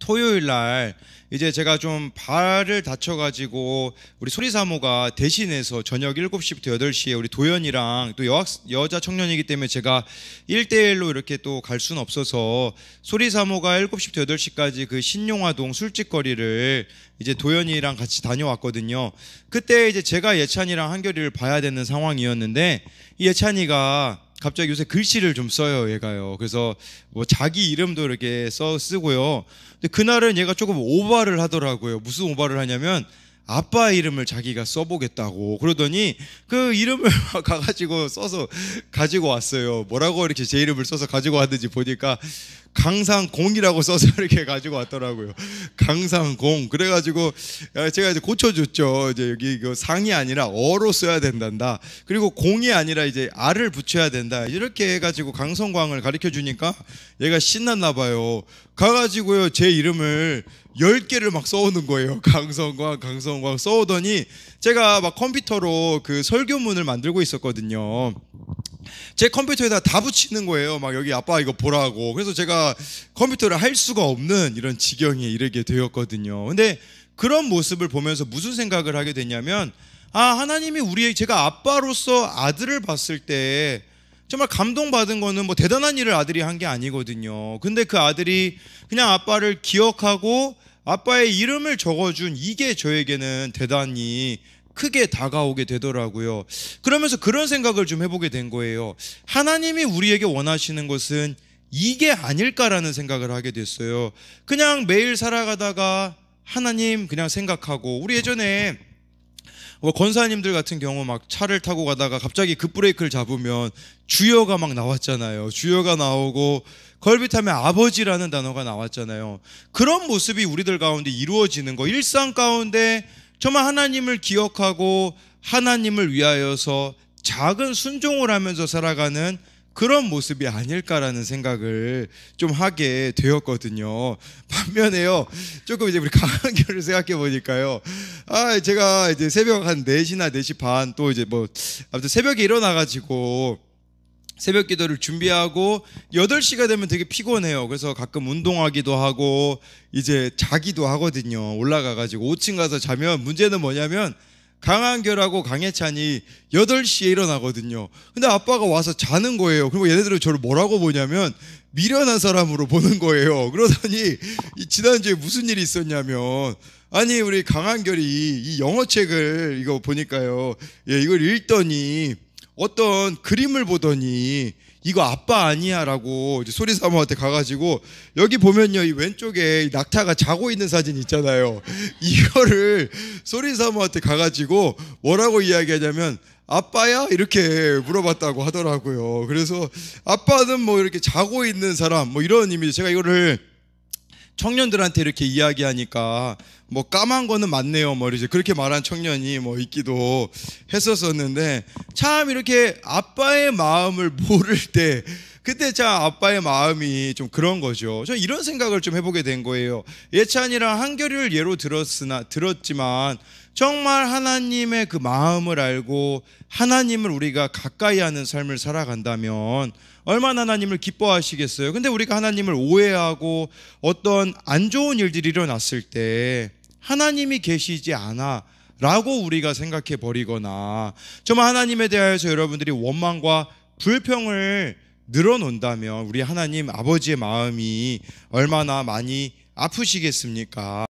토요일 날 이제 제가 좀 발을 다쳐가지고 우리 소리사모가 대신해서 저녁 7시부터 8시에 우리 도연이랑 또 여자 청년이기 때문에 제가 1대1로 이렇게 또 갈 수는 없어서 소리사모가 7시부터 8시까지 그 신용화동 술집거리를 이제 도연이랑 같이 다녀왔거든요. 그때 이제 제가 예찬이랑 한결이를 봐야 되는 상황이었는데 이 예찬이가 갑자기 요새 글씨를 좀 써요, 얘가요. 그래서 뭐 자기 이름도 이렇게 쓰고요. 근데 그날은 얘가 조금 오바를 하더라고요. 무슨 오바를 하냐면 아빠 이름을 자기가 써보겠다고 그러더니 그 이름을 가가지고 써서 가지고 왔어요. 뭐라고 이렇게 제 이름을 써서 가지고 왔는지 보니까 강상공이라고 써서 이렇게 가지고 왔더라고요. 강상공. 그래가지고 제가 이제 고쳐줬죠. 이제 여기 이거 상이 아니라 어로 써야 된단다. 그리고 공이 아니라 이제 알을 붙여야 된다. 이렇게 해가지고 강성광을 가르쳐 주니까 얘가 신났나 봐요. 가가지고요 제 이름을 10개를 막 써오는 거예요. 강성광 써오더니 제가 막 컴퓨터로 그 설교문을 만들고 있었거든요. 제 컴퓨터에다 다 붙이는 거예요. 막 여기 아빠 이거 보라고. 그래서 제가 컴퓨터를 할 수가 없는 이런 지경에 이르게 되었거든요. 근데 그런 모습을 보면서 무슨 생각을 하게 됐냐면 하나님이 제가 아빠로서 아들을 봤을 때 정말 감동받은 거는 뭐 대단한 일을 아들이 한 게 아니거든요. 근데 그 아들이 그냥 아빠를 기억하고 아빠의 이름을 적어준 이게 저에게는 대단히 크게 다가오게 되더라고요. 그러면서 그런 생각을 좀 해보게 된 거예요. 하나님이 우리에게 원하시는 것은 이게 아닐까라는 생각을 하게 됐어요. 그냥 매일 살아가다가 하나님 그냥 생각하고, 우리 예전에 권사님들 같은 경우 막 차를 타고 가다가 갑자기 급브레이크를 잡으면 주여가 막 나왔잖아요. 주여가 나오고 걸빗하면 아버지라는 단어가 나왔잖아요. 그런 모습이 우리들 가운데 이루어지는 거, 일상 가운데 정말 하나님을 기억하고 하나님을 위하여서 작은 순종을 하면서 살아가는 그런 모습이 아닐까라는 생각을 좀 하게 되었거든요. 반면에요, 조금 이제 우리 강한결을 생각해 보니까요. 제가 이제 새벽 한 4시나 4시 반 또 이제 아무튼 새벽에 일어나가지고 새벽 기도를 준비하고 8시가 되면 되게 피곤해요. 그래서 가끔 운동하기도 하고 이제 자기도 하거든요. 올라가가지고 5층 가서 자면 문제는 뭐냐면 강한결하고 강혜찬이 8시에 일어나거든요. 근데 아빠가 와서 자는 거예요. 그리고 얘네들은 저를 뭐라고 보냐면 미련한 사람으로 보는 거예요. 그러더니 지난주에 무슨 일이 있었냐면, 아니 우리 강한결이 이 영어책을 이거 보니까요, 이걸 읽더니 어떤 그림을 보더니 이거 아빠 아니야 라고 이제 소리사모한테 가가지고, 여기 보면요 이 왼쪽에 낙타가 자고 있는 사진 있잖아요. 이거를 소리사모한테 가가지고 뭐라고 이야기하냐면 아빠야? 이렇게 물어봤다고 하더라고요. 그래서 아빠는 뭐 이렇게 자고 있는 사람 뭐 이런 의미죠. 제가 이거를 청년들한테 이렇게 이야기하니까 뭐 까만 거는 맞네요 뭐 이제 그렇게 말한 청년이 뭐 있기도 했었었는데, 참 이렇게 아빠의 마음을 모를 때 그때 참 아빠의 마음이 좀 그런 거죠. 저 이런 생각을 좀 해보게 된 거예요. 예찬이랑 한결이를 예로 들었지만 정말 하나님의 그 마음을 알고 하나님을 우리가 가까이 하는 삶을 살아간다면 얼마나 하나님을 기뻐하시겠어요. 근데 우리가 하나님을 오해하고 어떤 안 좋은 일들이 일어났을 때 하나님이 계시지 않아 라고 우리가 생각해 버리거나 정말 하나님에 대하여서 여러분들이 원망과 불평을 늘어놓는다면 우리 하나님 아버지의 마음이 얼마나 많이 아프시겠습니까?